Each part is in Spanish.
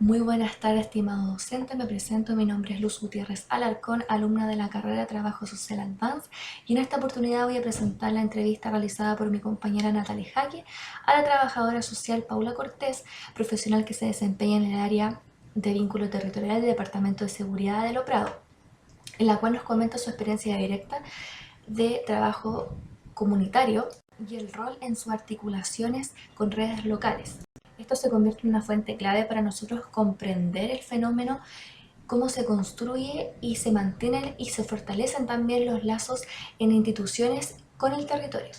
Muy buenas tardes, estimado docente. Me presento, mi nombre es Luz Gutiérrez Alarcón, alumna de la carrera de Trabajo Social Advanced, y en esta oportunidad voy a presentar la entrevista realizada por mi compañera Natalie Jaque a la trabajadora social Paula Cortés, profesional que se desempeña en el área de vínculo territorial del Departamento de Seguridad de Lo Prado, en la cual nos comenta su experiencia directa de trabajo comunitario y el rol en sus articulaciones con redes locales. Esto se convierte en una fuente clave para nosotros comprender el fenómeno, cómo se construye y se mantienen y se fortalecen también los lazos en instituciones con el territorio.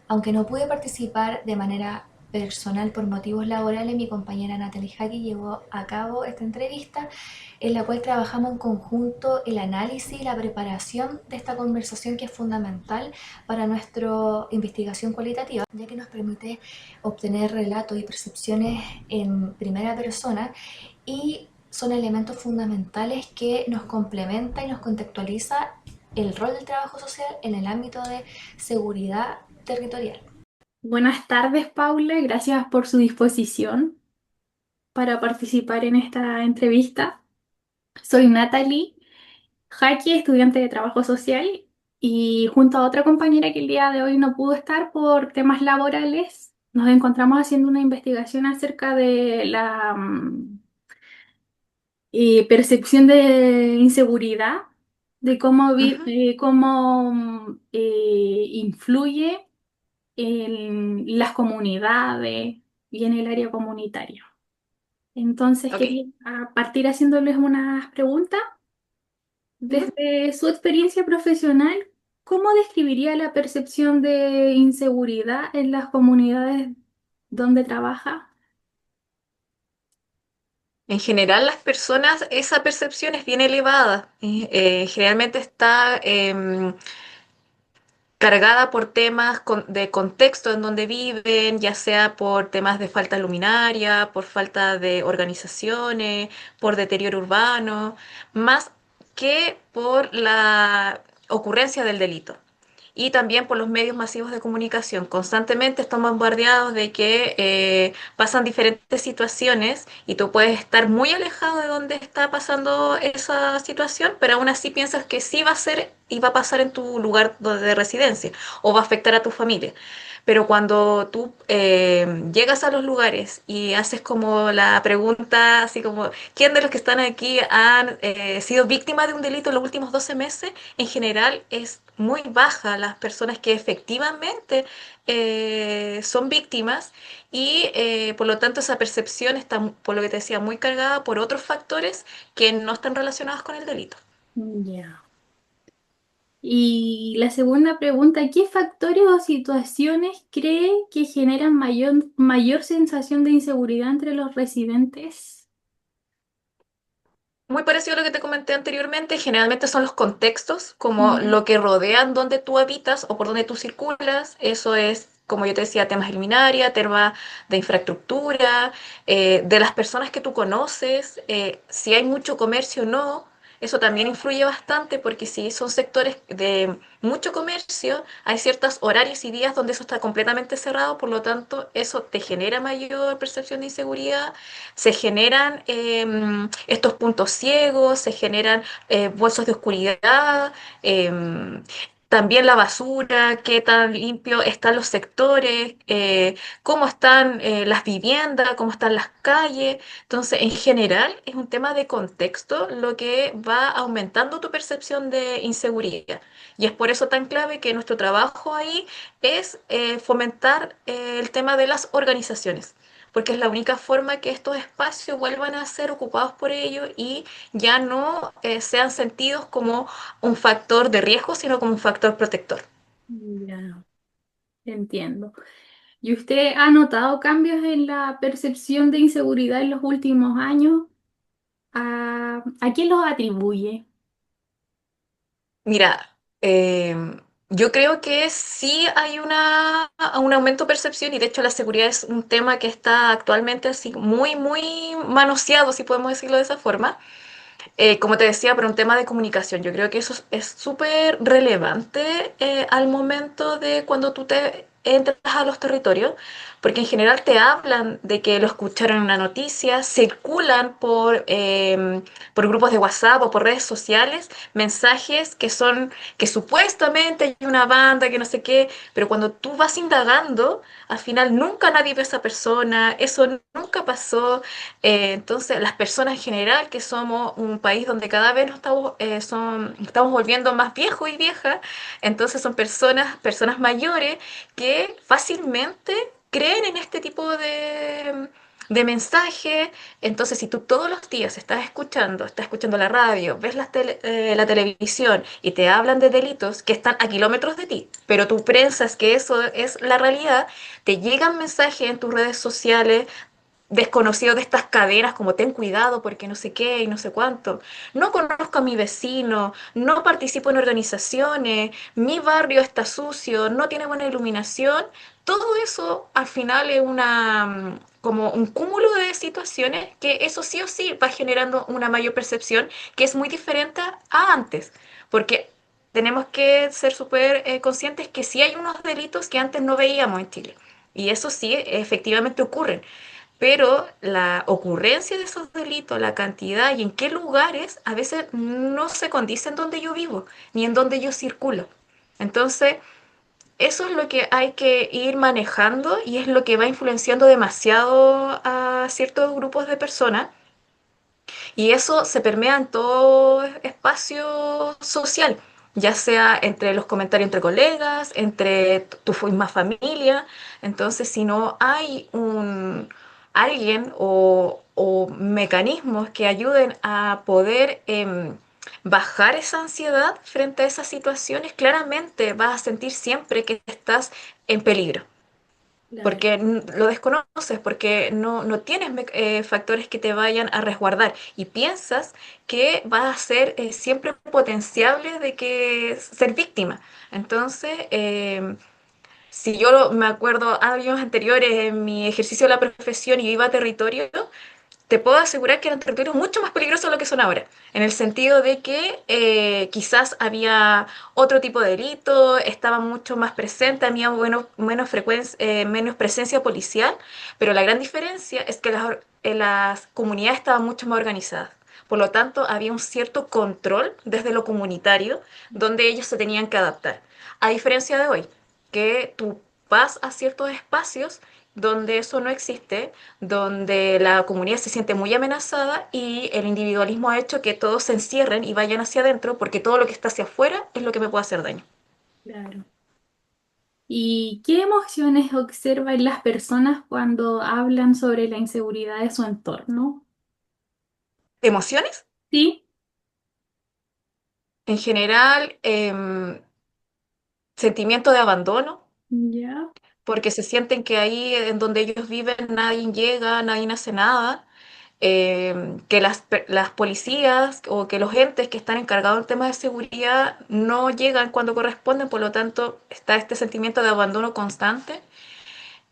Aunque no pude participar de manera personal por motivos laborales, mi compañera Natalie Jaque llevó a cabo esta entrevista en la cual trabajamos en conjunto el análisis y la preparación de esta conversación, que es fundamental para nuestra investigación cualitativa, ya que nos permite obtener relatos y percepciones en primera persona, y son elementos fundamentales que nos complementa y nos contextualiza el rol del trabajo social en el ámbito de seguridad territorial. Buenas tardes, Paula. Gracias por su disposición para participar en esta entrevista. Soy Natalie Jaque, estudiante de Trabajo Social, y junto a otra compañera que el día de hoy no pudo estar por temas laborales, nos encontramos haciendo una investigación acerca de la percepción de inseguridad, de Ujú. cómo influye en las comunidades y en el área comunitaria. Entonces Ok. quería partir haciéndoles unas preguntas. Ujú. Desde su experiencia profesional, ¿cómo describiría la percepción de inseguridad en las comunidades donde trabaja? En general, las personas, esa percepción es bien elevada. Generalmente está cargada por temas de contexto en donde viven, ya sea por temas de falta luminaria, por falta de organizaciones, por deterioro urbano, más que por la ocurrencia del delito. Y también por los medios masivos de comunicación. Constantemente estamos bombardeados de que pasan diferentes situaciones y tú puedes estar muy alejado de donde está pasando esa situación, pero aún así piensas que sí va a ser y va a pasar en tu lugar de residencia o va a afectar a tu familia. Pero cuando tú llegas a los lugares y haces como la pregunta, así como, ¿quién de los que están aquí han sido víctimas de un delito en los últimos 12 meses? En general es muy baja las personas que efectivamente son víctimas y por lo tanto esa percepción está, por lo que te decía, muy cargada por otros factores que no están relacionados con el delito. Ya. Y la segunda pregunta, ¿qué factores o situaciones cree que generan mayor sensación de inseguridad entre los residentes? Muy parecido a lo que te comenté anteriormente, generalmente son los contextos, como Ya. lo que rodean donde tú habitas o por donde tú circulas. Eso es, como yo te decía, temas de luminaria, temas de infraestructura, de las personas que tú conoces, si hay mucho comercio o no. Eso también influye bastante porque si son sectores de mucho comercio, hay ciertos horarios y días donde eso está completamente cerrado, por lo tanto, eso te genera mayor percepción de inseguridad, se generan estos puntos ciegos, se generan bolsos de oscuridad, también la basura, qué tan limpio están los sectores, cómo están las viviendas, cómo están las calles. Entonces, en general, es un tema de contexto lo que va aumentando tu percepción de inseguridad. Y es por eso tan clave que nuestro trabajo ahí es fomentar el tema de las organizaciones, porque es la única forma que estos espacios vuelvan a ser ocupados por ellos y ya no sean sentidos como un factor de riesgo, sino como un factor protector. Ya, entiendo. ¿Y usted ha notado cambios en la percepción de inseguridad en los últimos años? ¿A quién los atribuye? Mira, yo creo que sí hay un aumento de percepción y de hecho la seguridad es un tema que está actualmente así muy, muy manoseado, si podemos decirlo de esa forma. Como te decía, por un tema de comunicación, yo creo que eso es súper relevante al momento de cuando tú te entras a los territorios, porque en general te hablan de que lo escucharon en una noticia, circulan por grupos de WhatsApp o por redes sociales mensajes que supuestamente hay una banda, que no sé qué, pero cuando tú vas indagando, al final nunca nadie ve a esa persona, eso nunca pasó. Entonces, las personas en general, que somos un país donde cada vez nos estamos volviendo más viejos y viejas, entonces son personas mayores que fácilmente creen en este tipo de mensajes. Entonces, si tú todos los días estás escuchando la radio, ves la televisión y te hablan de delitos que están a kilómetros de ti, pero tú piensas que eso es la realidad, te llegan mensajes en tus redes sociales desconocidos de estas cadenas como ten cuidado porque no sé qué y no sé cuánto. No conozco a mi vecino, no participo en organizaciones, mi barrio está sucio, no tiene buena iluminación. Todo eso al final es como un cúmulo de situaciones que eso sí o sí va generando una mayor percepción que es muy diferente a antes. Porque tenemos que ser súper conscientes que sí hay unos delitos que antes no veíamos en Chile. Y eso sí, efectivamente ocurren, pero la ocurrencia de esos delitos, la cantidad y en qué lugares a veces no se condice en donde yo vivo, ni en donde yo circulo. Entonces, eso es lo que hay que ir manejando y es lo que va influenciando demasiado a ciertos grupos de personas y eso se permea en todo espacio social, ya sea entre los comentarios entre colegas, entre tu misma familia. Entonces, si no hay alguien o mecanismos que ayuden a poder bajar esa ansiedad frente a esas situaciones, claramente vas a sentir siempre que estás en peligro Claro, porque lo desconoces, porque no tienes factores que te vayan a resguardar y piensas que vas a ser siempre potenciable de que ser víctima. Entonces, si me acuerdo años anteriores en mi ejercicio de la profesión y iba a territorio, te puedo asegurar que eran territorios mucho más peligrosos de lo que son ahora, en el sentido de que quizás había otro tipo de delito, estaba mucho más presente, había menos presencia policial, pero la gran diferencia es que las comunidades estaban mucho más organizadas. Por lo tanto, había un cierto control desde lo comunitario donde ellos se tenían que adaptar. A diferencia de hoy, que tú vas a ciertos espacios donde eso no existe, donde la comunidad se siente muy amenazada y el individualismo ha hecho que todos se encierren y vayan hacia adentro porque todo lo que está hacia afuera es lo que me puede hacer daño. claro. ¿Y qué emociones observan las personas cuando hablan sobre la inseguridad de su entorno? ¿Emociones? Sí, En general, sentimiento de abandono, ya, porque se sienten que ahí en donde ellos viven nadie llega, nadie hace nada, que las policías o que los entes que están encargados del tema de seguridad no llegan cuando corresponden, por lo tanto está este sentimiento de abandono constante,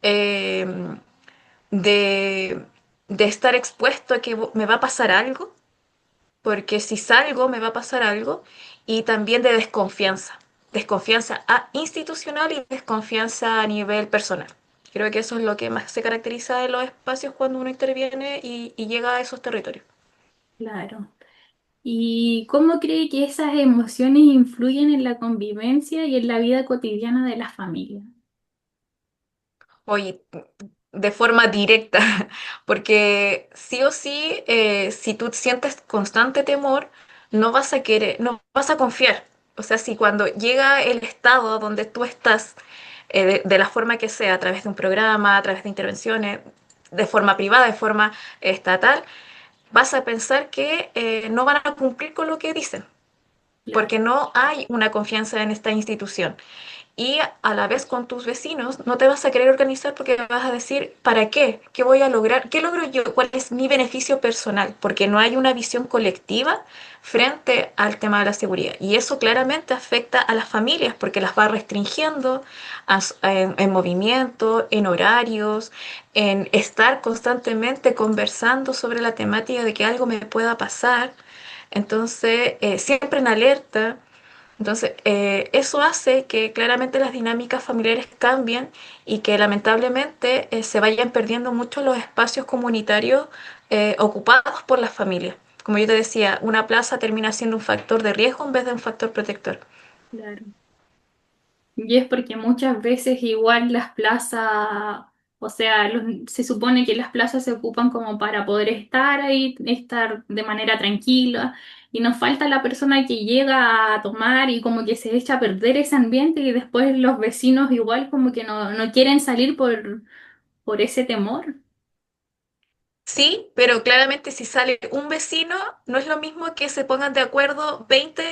eh, de, de estar expuesto a que me va a pasar algo, porque si salgo me va a pasar algo, y también de desconfianza institucional y desconfianza a nivel personal. Creo que eso es lo que más se caracteriza de los espacios cuando uno interviene y llega a esos territorios. claro. ¿Y cómo cree que esas emociones influyen en la convivencia y en la vida cotidiana de la familia? Oye, de forma directa, porque sí o sí, si tú sientes constante temor, no vas a querer, no vas a confiar. O sea, si cuando llega el estado donde tú estás, de la forma que sea, a través de un programa, a través de intervenciones, de forma privada, de forma estatal, vas a pensar que no van a cumplir con lo que dicen, Claro, porque no hay una confianza en esta institución. Y a la vez con tus vecinos no te vas a querer organizar porque vas a decir, ¿para qué? ¿Qué voy a lograr? ¿Qué logro yo? ¿Cuál es mi beneficio personal? Porque no hay una visión colectiva frente al tema de la seguridad. Y eso claramente afecta a las familias porque las va restringiendo en movimiento, en horarios, en estar constantemente conversando sobre la temática de que algo me pueda pasar. Entonces, siempre en alerta Entonces, eso hace que claramente las dinámicas familiares cambien y que lamentablemente se vayan perdiendo mucho los espacios comunitarios ocupados por las familias. Como yo te decía, una plaza termina siendo un factor de riesgo en vez de un factor protector. Claro. Y es porque muchas veces igual las plazas, o sea, se supone que las plazas se ocupan como para poder estar ahí, estar de manera tranquila, y nos falta la persona que llega a tomar y como que se echa a perder ese ambiente y después los vecinos igual como que no quieren salir por ese temor. Sí, pero claramente si sale un vecino, no es lo mismo que se pongan de acuerdo 20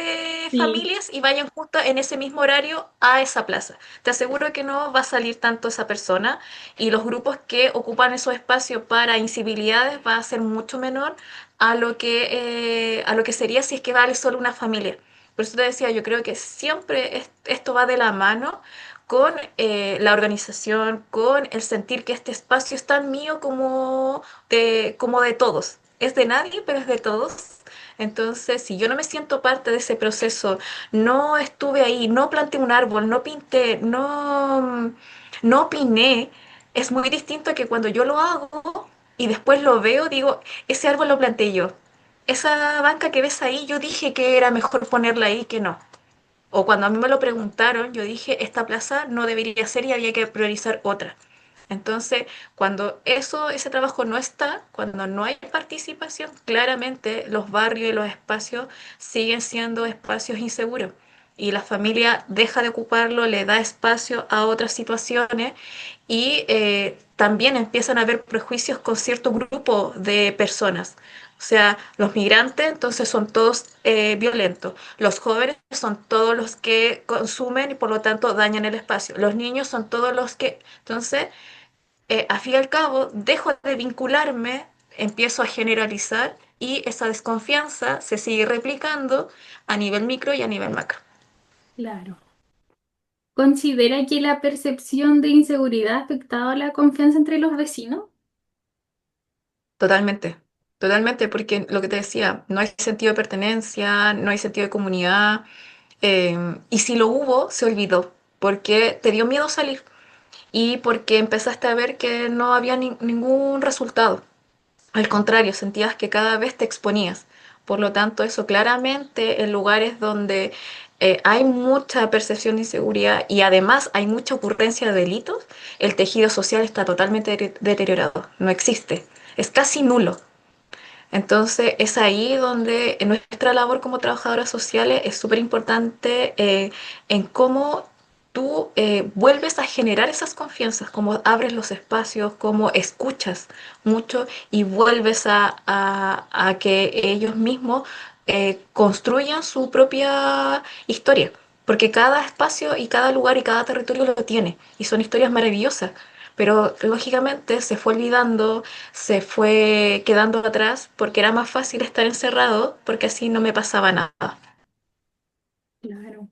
Sí, familias y vayan justo en ese mismo horario a esa plaza. Te aseguro que no va a salir tanto esa persona y los grupos que ocupan esos espacios para incivilidades va a ser mucho menor a lo que sería si es que vale solo una familia. Por eso te decía, yo creo que siempre esto va de la mano con la organización, con el sentir que este espacio es tan mío como de todos. Es de nadie, pero es de todos. Entonces, si yo no me siento parte de ese proceso, no estuve ahí, no planté un árbol, no pinté, no opiné, es muy distinto a que cuando yo lo hago y después lo veo, digo, ese árbol lo planté yo. Esa banca que ves ahí, yo dije que era mejor ponerla ahí que no. O cuando a mí me lo preguntaron, yo dije, esta plaza no debería ser y había que priorizar otra. Entonces, cuando ese trabajo no está, cuando no hay participación, claramente los barrios y los espacios siguen siendo espacios inseguros. Y la familia deja de ocuparlo, le da espacio a otras situaciones y también empiezan a haber prejuicios con cierto grupo de personas. O sea, los migrantes entonces son todos violentos, los jóvenes son todos los que consumen y por lo tanto dañan el espacio, los niños son todos los que... Entonces, al fin y al cabo, dejo de vincularme, empiezo a generalizar y esa desconfianza se sigue replicando a nivel micro y a nivel macro. claro. ¿Considera que la percepción de inseguridad ha afectado la confianza entre los vecinos? Totalmente, totalmente, porque lo que te decía, no hay sentido de pertenencia, no hay sentido de comunidad, y si lo hubo, se olvidó, porque te dio miedo salir y porque empezaste a ver que no había ningún resultado. Al contrario, sentías que cada vez te exponías. Por lo tanto, eso claramente en lugares donde hay mucha percepción de inseguridad y además hay mucha ocurrencia de delitos, el tejido social está totalmente deteriorado, no existe, es casi nulo. Entonces es ahí donde nuestra labor como trabajadoras sociales es súper importante en cómo tú vuelves a generar esas confianzas, cómo abres los espacios, cómo escuchas mucho y vuelves a que ellos mismos construyan su propia historia. Porque cada espacio y cada lugar y cada territorio lo tiene y son historias maravillosas. Pero lógicamente se fue olvidando, se fue quedando atrás porque era más fácil estar encerrado porque así no me pasaba nada. Claro.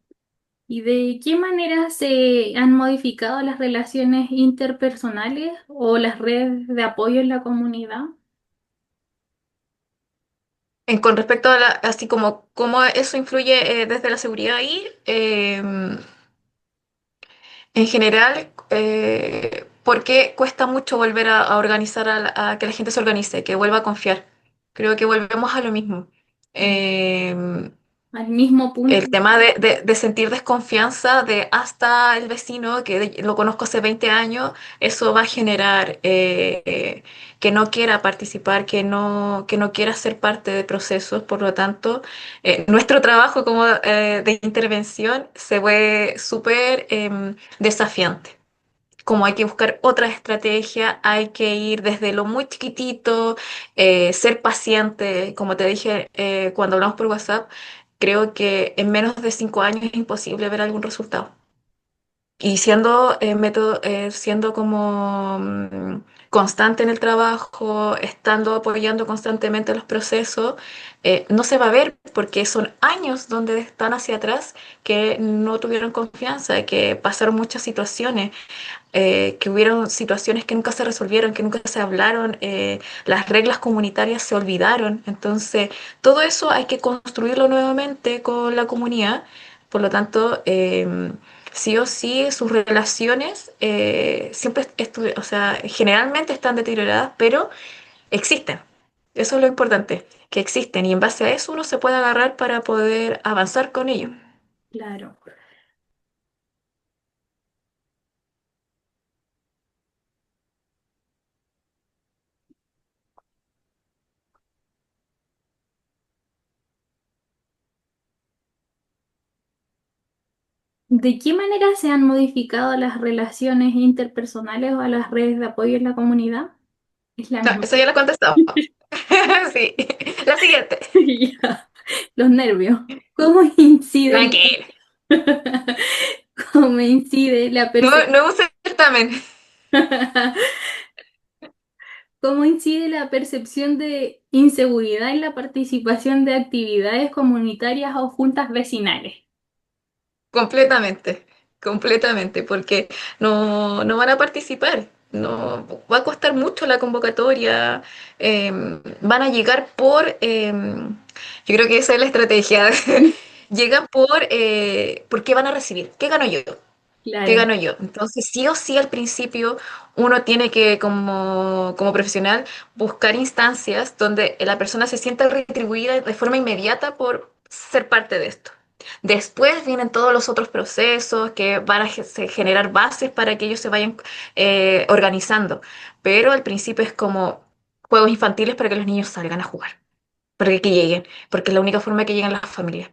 ¿Y de qué manera se han modificado las relaciones interpersonales o las redes de apoyo en la comunidad? Con respecto a así como cómo eso influye desde la seguridad ahí, en general, ¿por qué cuesta mucho volver a organizar a que la gente se organice, que vuelva a confiar? Creo que volvemos a lo mismo. Em, Al mismo punto. El tema de sentir desconfianza de hasta el vecino que lo conozco hace 20 años, eso va a generar que no quiera participar, que no quiera ser parte de procesos. Por lo tanto, nuestro trabajo como de intervención se vuelve súper desafiante. Como hay que buscar otra estrategia, hay que ir desde lo muy chiquitito, ser paciente, como te dije cuando hablamos por WhatsApp, creo que en menos de 5 años es imposible ver algún resultado. Y siendo, siendo como constante en el trabajo, estando apoyando constantemente los procesos, no se va a ver porque son años donde están hacia atrás que no tuvieron confianza, que pasaron muchas situaciones, que hubieron situaciones que nunca se resolvieron, que nunca se hablaron, las reglas comunitarias se olvidaron. Entonces, todo eso hay que construirlo nuevamente con la comunidad Por lo tanto, sí o sí sus relaciones siempre, o sea, generalmente están deterioradas, pero existen. Eso es lo importante, que existen y en base a eso uno se puede agarrar para poder avanzar con ello. Claro. ¿De qué manera se han modificado las relaciones interpersonales o las redes de apoyo en la comunidad? Es la No, misma. eso ya lo he contestado. Sí. La siguiente. Ya. Los nervios. ¿Cómo incide, Tranquila. cómo incide la Nuevo certamen. cómo incide la percepción de inseguridad en la participación de actividades comunitarias o juntas vecinales? Completamente, completamente, porque no van a participar. No, va a costar mucho la convocatoria. Van a llegar yo creo que esa es la estrategia. Llegan por qué van a recibir. ¿Qué gano yo? ¿Qué Claro, gano yo? Entonces, sí o sí, al principio uno tiene que, como profesional, buscar instancias donde la persona se sienta retribuida de forma inmediata por ser parte de esto. Después vienen todos los otros procesos que van a generar bases para que ellos se vayan organizando. Pero al principio es como juegos infantiles para que los niños salgan a jugar, para que lleguen, porque es la única forma que llegan las familias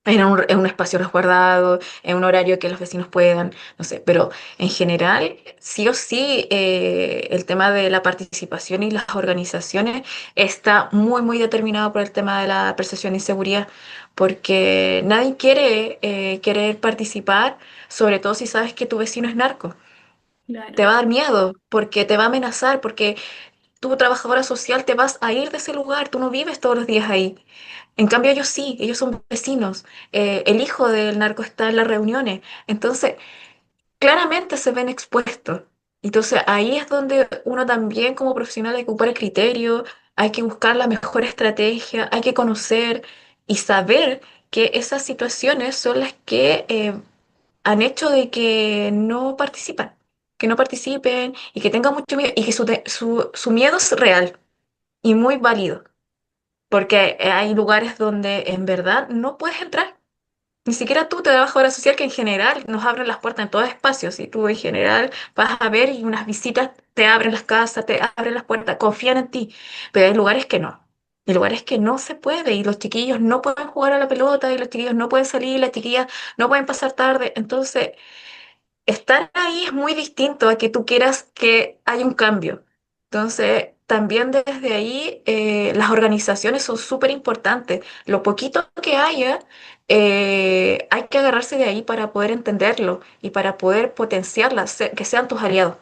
en un espacio resguardado, en un horario que los vecinos puedan, no sé, pero en general, sí o sí, el tema de la participación y las organizaciones está muy, muy determinado por el tema de la percepción de inseguridad, porque nadie quiere querer participar, sobre todo si sabes que tu vecino es narco. Te claro, va a dar miedo, porque te va a amenazar, porque tú, trabajadora social, te vas a ir de ese lugar, tú no vives todos los días ahí. En cambio, ellos sí, ellos son vecinos. El hijo del narco está en las reuniones. Entonces, claramente se ven expuestos. Entonces, ahí es donde uno también como profesional hay que ocupar el criterio, hay que buscar la mejor estrategia, hay que conocer y saber que esas situaciones son las que han hecho de que no participen y que tengan mucho miedo y que su miedo es real y muy válido. Porque hay lugares donde en verdad no puedes entrar. Ni siquiera tú, trabajadora social, que en general nos abren las puertas en todos espacios. Y tú en general vas a ver y unas visitas te abren las casas, te abren las puertas, confían en ti. Pero hay lugares que no. Hay lugares que no se puede y los chiquillos no pueden jugar a la pelota y los chiquillos no pueden salir, las chiquillas no pueden pasar tarde. Entonces, estar ahí es muy distinto a que tú quieras que haya un cambio. Entonces, también desde ahí las organizaciones son súper importantes. Lo poquito que haya, hay que agarrarse de ahí para poder entenderlo y para poder potenciarlas, que sean tus aliados,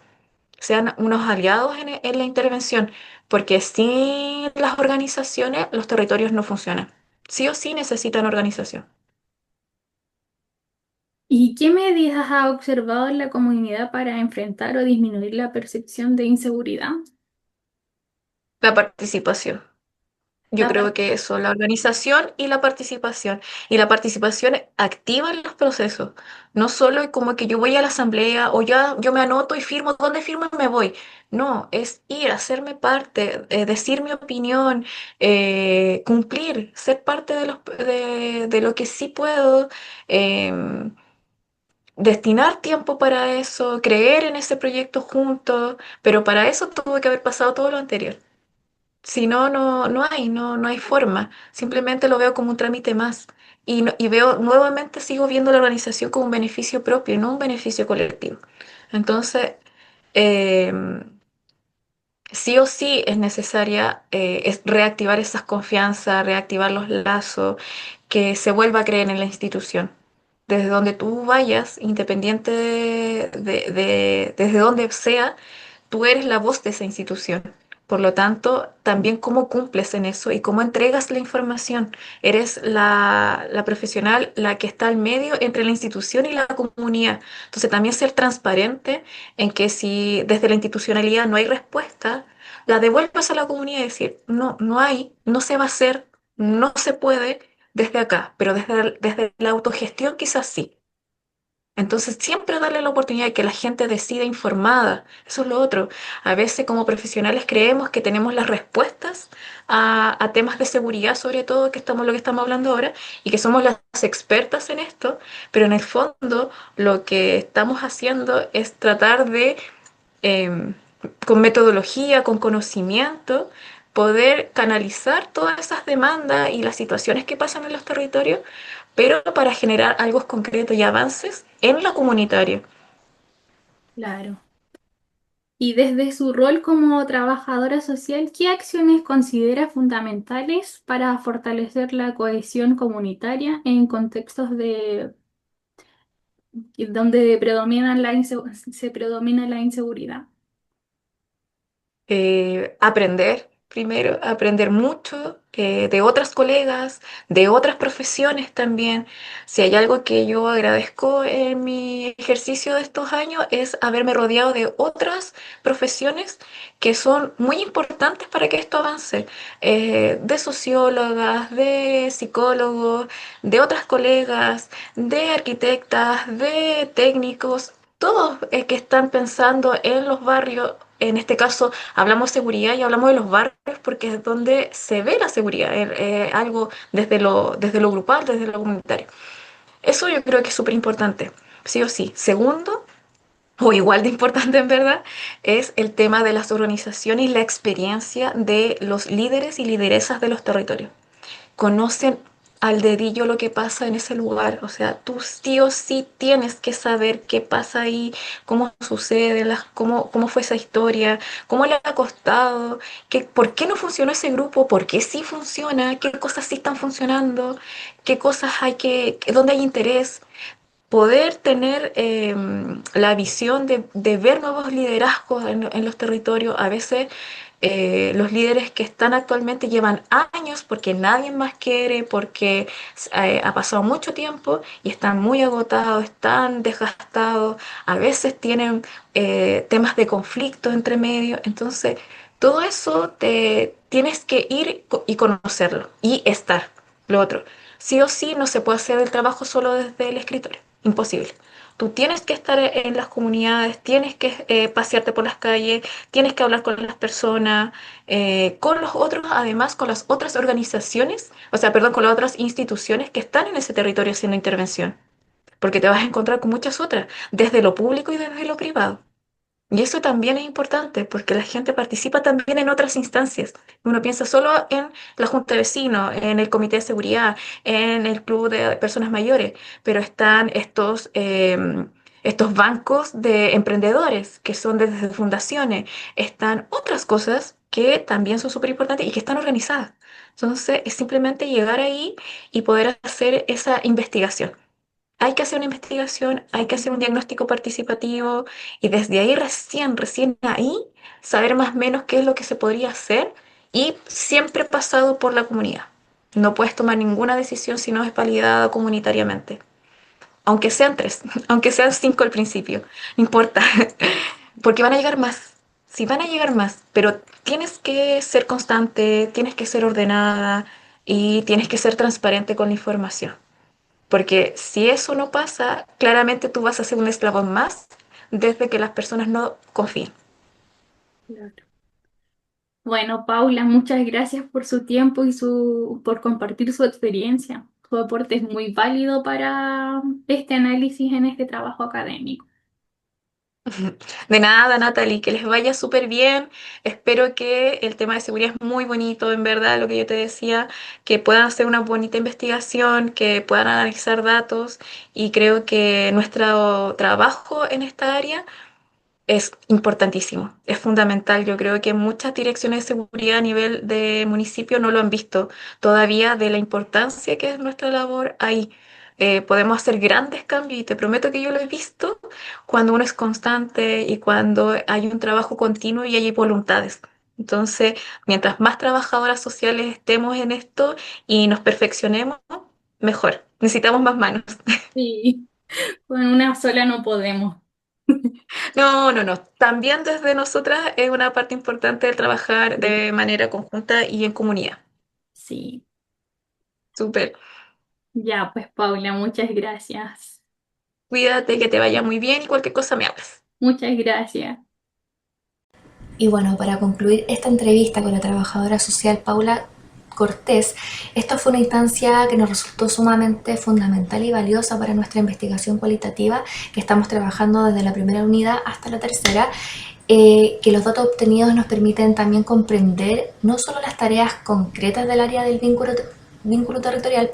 sean unos aliados en la intervención, porque sin las organizaciones los territorios no funcionan. Sí o sí necesitan organización. ¿Y qué medidas ha observado en la comunidad para enfrentar o disminuir la percepción de inseguridad? La participación. Yo La creo par- que eso, la organización y la participación. Y la participación activa en los procesos. No solo como que yo voy a la asamblea o ya yo me anoto y firmo, ¿dónde firmo y me voy? No, es ir, hacerme parte, decir mi opinión, cumplir, ser parte de lo que sí puedo, em, destinar tiempo para eso, creer en ese proyecto juntos, pero para eso tuve que haber pasado todo lo anterior. Si no, no hay forma. Simplemente lo veo como un trámite más. Y veo, nuevamente sigo viendo la organización como un beneficio propio y no un beneficio colectivo. Entonces, eh, sí o sí es necesaria es reactivar esas confianzas, reactivar los lazos, que se vuelva a creer en la institución. Desde donde tú vayas, independiente desde donde sea, tú eres la voz de esa institución. Por lo tanto, también cómo cumples en eso y cómo entregas la información. Eres la profesional, la que está al medio entre la institución y la comunidad. Entonces, también ser transparente en que si desde la institucionalidad no hay respuesta, la devuelvas a la comunidad y decir, no, no hay, no se va a hacer, no se puede, desde acá, pero desde la autogestión quizás sí. Entonces, siempre darle la oportunidad de que la gente decida informada. Eso es lo otro. A veces como profesionales creemos que tenemos las respuestas a temas de seguridad, sobre todo, que estamos lo que estamos hablando ahora, y que somos las expertas en esto, pero en el fondo lo que estamos haciendo es tratar de em, con metodología, con conocimiento, poder canalizar todas esas demandas y las situaciones que pasan en los territorios, pero para generar algo concreto y avances en lo comunitario. Claro. Y desde su rol como trabajadora social, ¿qué acciones considera fundamentales para fortalecer la cohesión comunitaria en contextos donde se predomina la inseguridad? Aprender, primero, aprender mucho de otras colegas, de otras profesiones también. Si hay algo que yo agradezco en mi ejercicio de estos años es haberme rodeado de otras profesiones que son muy importantes para que esto avance. De sociólogas, de psicólogos, de otras colegas, de arquitectas, de técnicos. Todos que están pensando en los barrios, en este caso hablamos de seguridad y hablamos de los barrios porque es donde se ve la seguridad, algo desde lo grupal, desde lo comunitario. Eso yo creo que es súper importante, sí o sí. Segundo, o igual de importante en verdad, es el tema de las organizaciones y la experiencia de los líderes y lideresas de los territorios. Conocen al dedillo lo que pasa en ese lugar. O sea, tú sí o sí tienes que saber qué pasa ahí, cómo sucede, cómo fue esa historia, cómo le ha costado, por qué no funcionó ese grupo, por qué sí funciona, qué cosas sí están funcionando, qué cosas dónde hay interés. Poder tener la visión de ver nuevos liderazgos en los territorios. A veces los líderes que están actualmente llevan años porque nadie más quiere, porque ha pasado mucho tiempo y están muy agotados, están desgastados, a veces tienen temas de conflicto entre medio. Entonces, todo eso te tienes que ir y conocerlo y estar. Lo otro, sí o sí no se puede hacer el trabajo solo desde el escritorio, imposible. Tú tienes que estar en las comunidades, tienes que pasearte por las calles, tienes que hablar con las personas, con los otros, además con las otras organizaciones, o sea, perdón, con las otras instituciones que están en ese territorio haciendo intervención, porque te vas a encontrar con muchas otras, desde lo público y desde lo privado. Y eso también es importante porque la gente participa también en otras instancias. Uno piensa solo en la junta de vecinos, en el comité de seguridad, en el club de personas mayores, pero están estos bancos de emprendedores que son desde fundaciones, están otras cosas que también son súper importantes y que están organizadas. Entonces, es simplemente llegar ahí y poder hacer esa investigación. Hay que hacer una investigación, hay que hacer un diagnóstico participativo y desde ahí recién ahí, saber más o menos qué es lo que se podría hacer y siempre pasado por la comunidad. No puedes tomar ninguna decisión si no es validada comunitariamente. Aunque sean tres, aunque sean cinco al principio, no importa, porque van a llegar más. Sí, van a llegar más, pero tienes que ser constante, tienes que ser ordenada y tienes que ser transparente con la información. Porque si eso no pasa, claramente tú vas a ser un eslabón más desde que las personas no confíen. Claro. Bueno, Paula, muchas gracias por su tiempo y por compartir su experiencia. Su aporte es muy válido para este análisis en este trabajo académico. De nada, Natalie, que les vaya súper bien. Espero que el tema de seguridad es muy bonito, en verdad, lo que yo te decía, que puedan hacer una bonita investigación, que puedan analizar datos y creo que nuestro trabajo en esta área es importantísimo, es fundamental. Yo creo que muchas direcciones de seguridad a nivel de municipio no lo han visto todavía de la importancia que es nuestra labor ahí. Podemos hacer grandes cambios y te prometo que yo lo he visto cuando uno es constante y cuando hay un trabajo continuo y hay voluntades. Entonces, mientras más trabajadoras sociales estemos en esto y nos perfeccionemos, mejor. Necesitamos más manos. Sí, con una sola no podemos. No, no, no. También desde nosotras es una parte importante el trabajar Sí. de manera conjunta y en comunidad. Sí. Súper. Ya, pues Paula, muchas gracias. Cuídate, que te vaya muy bien y cualquier cosa me hablas. Muchas gracias. Y bueno, para concluir esta entrevista con la trabajadora social Paula Cortés, esta fue una instancia que nos resultó sumamente fundamental y valiosa para nuestra investigación cualitativa que estamos trabajando desde la primera unidad hasta la tercera, que los datos obtenidos nos permiten también comprender no solo las tareas concretas del área del vínculo territorial,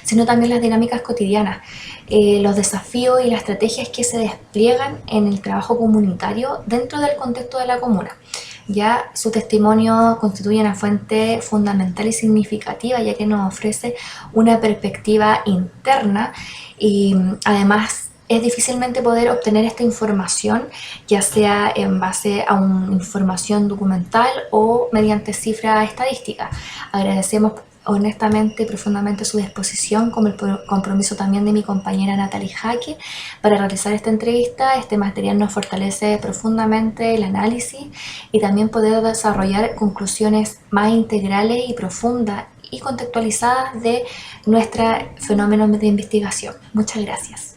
sino también las dinámicas cotidianas, los desafíos y las estrategias que se despliegan en el trabajo comunitario dentro del contexto de la comuna. Ya su testimonio constituye una fuente fundamental y significativa, ya que nos ofrece una perspectiva interna y además es difícilmente poder obtener esta información, ya sea en base a una información documental o mediante cifra estadística. Agradecemos honestamente y profundamente su disposición, como el compromiso también de mi compañera Natalie Jaque para realizar esta entrevista. Este material nos fortalece profundamente el análisis y también poder desarrollar conclusiones más integrales y profundas y contextualizadas de nuestro fenómeno de investigación. Muchas gracias.